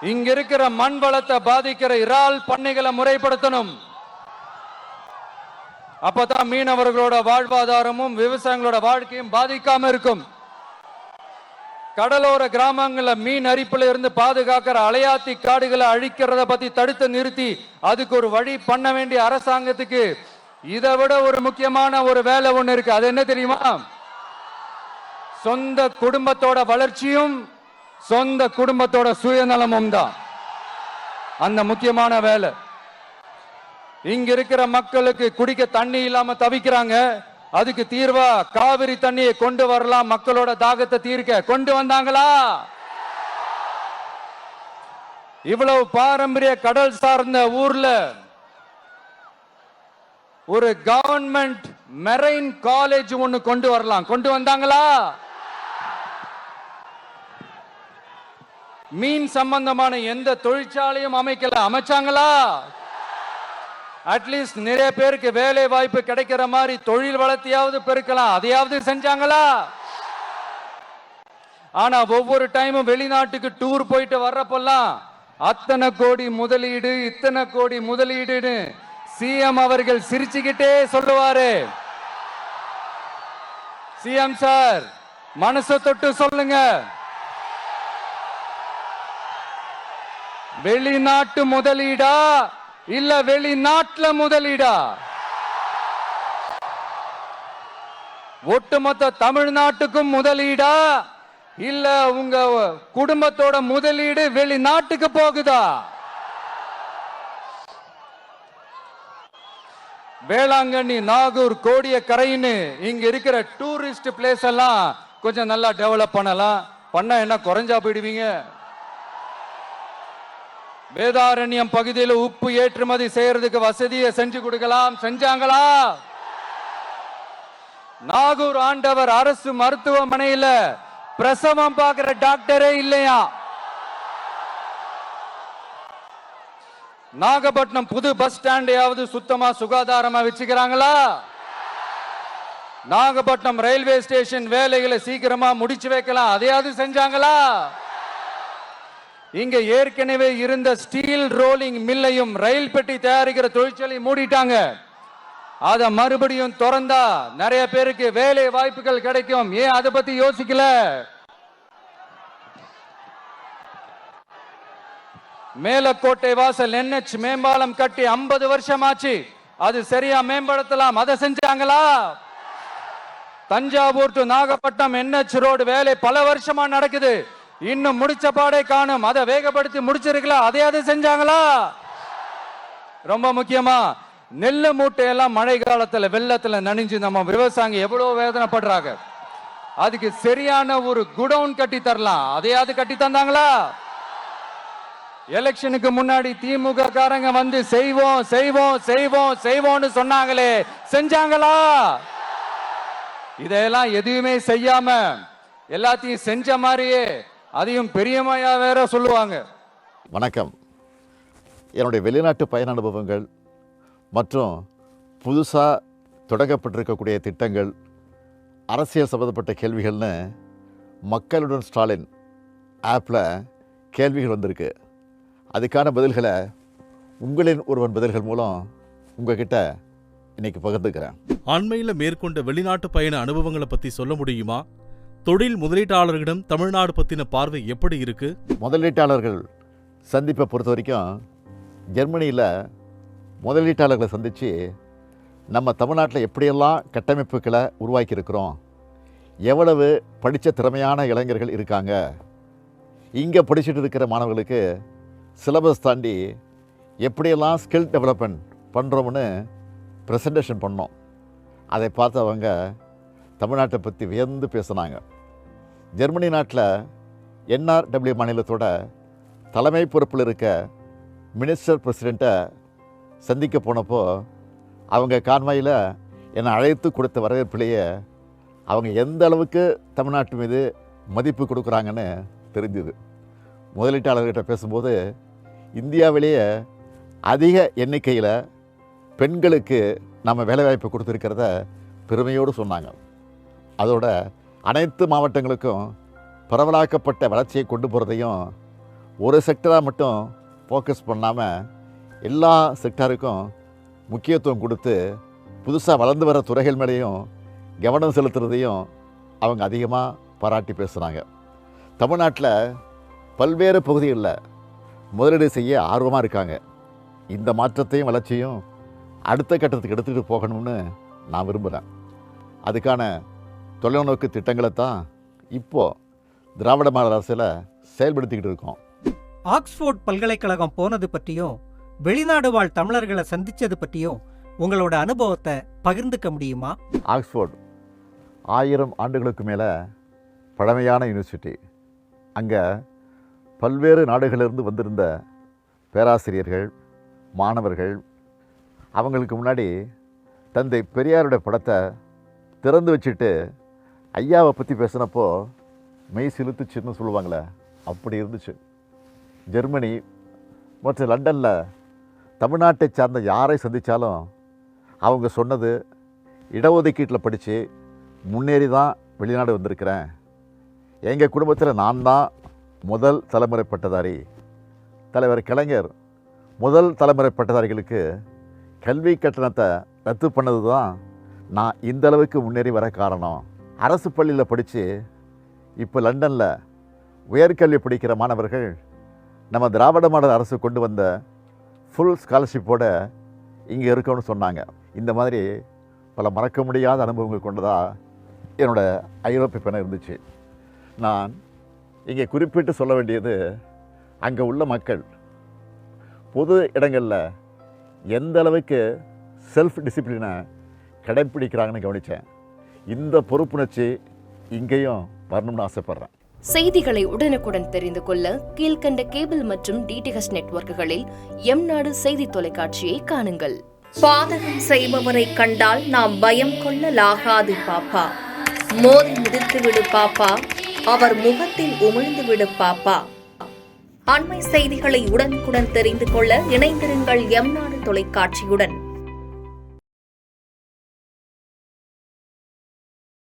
இங்க இருக்கிற மண் வளத்தை பாதிக்கிற இறால் பண்ணைகளை முறைப்படுத்தணும். அப்பதான் மீனவர்களோட வாழ்வாதாரமும் விவசாயிகளோட வாழ்க்கையும் பாதிக்காம இருக்கும். கடலோர கிராமங்கள்ல மீன் அரிப்புல இருந்து பாதுகாக்கிற அலையாத்தி காடுகளை அழிக்கிறத பத்தி தடுத்து நிறுத்தி அதுக்கு ஒரு வழி பண்ண வேண்டிய அரசாங்கத்துக்கு இதை விட ஒரு முக்கியமான ஒரு வேலை ஒண்ணு இருக்கு. அது என்ன தெரியுமா? சொந்த குடும்பத்தோட வளர்ச்சியும் சொந்த குடும்பத்தோட சுயநலமும் தான் அந்த முக்கியமான வேலை. இங்க இருக்கிற மக்களுக்கு குடிக்க தண்ணி இல்லாம தவிக்கிறாங்க. அதுக்கு தீர்வா காவிரி தண்ணியை கொண்டு வரலாம். மக்களோட தாகத்தை தீர்க்க கொண்டு வந்தாங்களா? இவ்வளவு பாரம்பரிய கடல் சார்ந்த ஊர்ல ஒரு கவர்மெண்ட் மெரைன் காலேஜ் ஒன்னு கொண்டு வரலாம். கொண்டு வந்தாங்களா? மீன் சம்பந்தமான எந்த தொழிற்சாலையும் அமைக்கல. அமைச்சாங்களா? அட்லீஸ்ட் நிறைய பேருக்கு வேலை வாய்ப்பு கிடைக்கிற மாதிரி தொழில் வளர்த்தியாவது பெருக்கலாம். அதையாவது செஞ்சாங்களா? ஆனா ஒவ்வொரு டைமும் வெளிநாட்டுக்கு டூர் போயிட்டு வர்றப்பெல்லாம் அத்தனை கோடி முதலீடு இத்தனை கோடி முதலீடுன்னு சிஎம் அவர்கள் சிரிச்சுக்கிட்டே சொல்லுவாரு. சிஎம் சார் மனசை தொட்டு சொல்லுங்க, வெளிநாட்டு முதலீடா இல்ல வெளிநாட்டுல முதலீடா? ஒட்டுமொத்த தமிழ்நாட்டுக்கும் முதலீடா இல்ல உங்க குடும்பத்தோட முதலீடு வெளிநாட்டுக்கு போகுதா? வேளாங்கண்ணி, நாகூர், கோடியக்கரைன்னு இங்க இருக்கிற டூரிஸ்ட் பிளேஸ் எல்லாம் கொஞ்சம் நல்லா டெவலப் பண்ணலாம். பண்ண என்ன குறைஞ்சா போயிடுவீங்க? வேதாரண்யம் பகுதியில் உப்பு ஏற்றுமதி செய்யறதுக்கு வசதியை செஞ்சு கொடுக்கலாம். செஞ்சாங்களா? நாகூர் ஆண்டவர் அரசு மருத்துவமனையில பிரசவம் பார்க்கிற டாக்டரே இல்லையா? நாகப்பட்டினம் புது பஸ் ஸ்டாண்டையாவது சுத்தமா சுகாதாரமா வச்சுக்கிறாங்களா? நாகப்பட்டினம் ரயில்வே ஸ்டேஷன் வேலைகளை சீக்கிரமா முடிச்சு வைக்கலாம். அதையாவது செஞ்சாங்களா? இங்க ஏற்கனவே இருந்த ஸ்டீல் ரோலிங் மில்லையும் ரயில் பெட்டி தயாரிக்கிற தொழிற்சாலை மூடிட்டாங்க. அத மறுபடியும் திறந்தா நிறைய பேருக்கு வேலை வாய்ப்புகள் கிடைக்கும். ஏன் அதை பத்தி யோசிக்கல? மேலக்கோட்டை வாசல் NH மேம்பாலம் கட்டி 50 வருஷம் ஆச்சு. அது சரியா மேம்படுத்தலாம். அதை செஞ்சாங்களா? Thanjavur to Nagapattinam NH road வேலை பல வருஷமா நடக்குது. இன்னும் முடிச்ச பாடே காணும். அதை வேகப்படுத்தி முடிச்சிருக்கலாம். அதையாவது செஞ்சாங்களா? ரொம்ப முக்கியமா நெல்லு மூட்டையெல்லாம் மழை காலத்துல வெள்ளத்துல நனைஞ்சு நம்ம விவசாயிங்க எவ்வளவு வேதனைப்படுறாங்க. அதுக்கு சரியான ஒரு குடவுன் கட்டி தரலாம். அதையாவது கட்டி தந்தாங்களா? எலெக்ஷனுக்கு முன்னாடி திமுக காரங்க வந்து செய்வோம் செய்வோம் செய்வோம் செய்வோம்னு சொன்னாங்களே, செஞ்சாங்களா? இதெல்லாம் எதுவுமே செய்யாம எல்லாத்தையும் செஞ்ச மாதிரியே அதையும் பெரியமையா வேற சொல்லுவாங்க. வணக்கம். என்னுடைய வெளிநாட்டு பயண அனுபவங்கள் மற்றும் புதுசாக தொடங்கப்பட்டிருக்கக்கூடிய திட்டங்கள், அரசியல் சம்மந்தப்பட்ட கேள்விகள்னு மக்களுடன் ஸ்டாலின் ஆப்பில் கேள்விகள் வந்திருக்கு. அதுக்கான பதில்களை உங்களின் ஒருவன் பதில்கள் மூலம் உங்ககிட்ட இன்னைக்கு பகிர்ந்துக்கிறேன். அண்மையில் மேற்கொண்ட வெளிநாட்டு பயண அனுபவங்களை பற்றி சொல்ல முடியுமா? தொழில் முதலீட்டாளர்களிடம் தமிழ்நாடு பற்றின பார்வை எப்படி இருக்கு? முதலீட்டாளர்கள் சந்திப்பை பொறுத்த வரைக்கும் ஜெர்மனியில் முதலீட்டாளர்களை சந்தித்து நம்ம தமிழ்நாட்டில் எப்படியெல்லாம் கட்டமைப்புகளை உருவாக்கியிருக்கிறோம், எவ்வளவு படித்த திறமையான இளைஞர்கள் இருக்காங்க, இங்கே படிச்சுட்டு இருக்கிற மாணவர்களுக்கு சிலபஸ் தாண்டி எப்படியெல்லாம் ஸ்கில் டெவலப்மெண்ட் பண்ணுறோம்னு ப்ரெசன்டேஷன் பண்ணோம். அதை பார்த்து அவங்க தமிழ்நாட்டை பற்றி வியந்து பேசினாங்க. ஜெர்மனி நாட்டில் NRW மாநிலத்தோட தலைமை பொறுப்பில் இருக்க மினிஸ்டர் பிரசிடெண்ட்டை சந்திக்க போனப்போ அவங்க கான்வாயில் என்னை அழைத்து கொடுத்த வரவேற்பிலேயே அவங்க எந்த அளவுக்கு தமிழ்நாட்டு மீது மதிப்பு கொடுக்குறாங்கன்னு தெரிஞ்சுது. முதலீட்டாளர்கிட்ட பேசும்போது இந்தியாவிலேயே அதிக எண்ணிக்கையில் பெண்களுக்கு நம்ம வேலைவாய்ப்பு கொடுத்துருக்கிறத பெருமையோடு சொன்னாங்க. அதோட அனைத்து மாவட்டங்களுக்கும் பரவலாக்கப்பட்ட வளர்ச்சியை கொண்டு போகிறதையும் ஒரு செக்டராக மட்டும் ஃபோக்கஸ் பண்ணாமல் எல்லா செக்டாருக்கும் முக்கியத்துவம் கொடுத்து புதுசாக வளர்ந்து வர துறைகள் மேலேயும் கவனம் செலுத்துறதையும் அவங்க அதிகமாக பாராட்டி பேசுகிறாங்க. தமிழ்நாட்டில் பல்வேறு பகுதிகளில் முதலீடு செய்ய ஆர்வமாக இருக்காங்க. இந்த மாற்றத்தையும் வளர்ச்சியும் அடுத்த கட்டத்துக்கு எடுத்துகிட்டு போகணும்னு நான் விரும்புகிறேன். அதுக்கான தொலைநோக்கு திட்டங்களை தான் இப்போது திராவிட மாடல் அரசில் செயல்படுத்திக்கிட்டு இருக்கோம். ஆக்ஸ்போர்ட் பல்கலைக்கழகம் போனது பற்றியும் வெளிநாடு வாழ் தமிழர்களை சந்தித்தது பற்றியும் உங்களோட அனுபவத்தை பகிர்ந்துக்க முடியுமா? ஆக்ஸ்போர்ட் 1000 ஆண்டுகளுக்கு மேலே பழமையான யூனிவர்சிட்டி. அங்கே பல்வேறு நாடுகளிலிருந்து வந்திருந்த பேராசிரியர்கள், மாணவர்கள் அவங்களுக்கு முன்னாடி தந்தை பெரியாருடைய படத்தை திறந்து வச்சுட்டு ஐயாவை பற்றி பேசினப்போ மெய் சிலுத்துச்சுன்னு சொல்லுவாங்களே, அப்படி இருந்துச்சு. ஜெர்மனி மற்றும் லண்டனில் தமிழ்நாட்டை சார்ந்த யாரை சந்தித்தாலும் அவங்க சொன்னது, இடஒதுக்கீட்டில் படித்து முன்னேறி தான் வெளிநாடு வந்திருக்கிறேன், எங்கள் குடும்பத்தில் நான் தான் முதல் தலைமுறை பட்டதாரி. தலைவர் கலைஞர் முதல் தலைமுறை பட்டதாரிகளுக்கு கல்வி கட்டணத்தை ரத்து பண்ணது தான் நான் இந்த அளவுக்கு முன்னேறி வர காரணம். அரசு பள்ளியில் படித்து இப்போ லண்டனில் உயர்கல்வி படிக்கிற மாணவர்கள் நம்ம திராவிட மாடல் அரசு கொண்டு வந்த ஃபுல் ஸ்காலர்ஷிப்போடு இங்கே இருக்கணும்னு சொன்னாங்க. இந்த மாதிரி பல மறக்க முடியாத அனுபவங்கள் கொண்டதாக என்னோடய ஐரோப்பிய பயணம் இருந்துச்சு. நான் இங்கே குறிப்பிட்டு சொல்ல வேண்டியது, அங்கே உள்ள மக்கள் பொது இடங்களில் எந்த அளவுக்கு செல்ஃப் டிசிப்ளினை கடைப்பிடிக்கிறாங்கன்னு கவனித்தேன். இந்த பொறுப்புணர்ச்சி இங்கேயும் வரணும்னு ஆசைப்பட்றேன். செய்திகளை உடனுக்குடன் தெரிந்து கொள்ள கீழ்கண்ட கேபிள் மற்றும் டிடிஹெச் நெட்வொர்க்குகளில் எம்நாடு செய்தி தொலைக்காட்சியை காணுங்கள். பாதகம் செய்பவரை கண்டால் நாம் பயம் கொள்ளலாகாது பாப்பா. மோதி மிதித்து விடு பாப்பா, அவர் முகத்தில் உமிழ்ந்து விடு பாப்பா. அண்மை செய்திகளை உடனுக்குடன் தெரிந்து கொள்ள இணைந்திருங்கள் எம்நாடு தொலைக்காட்சியுடன்.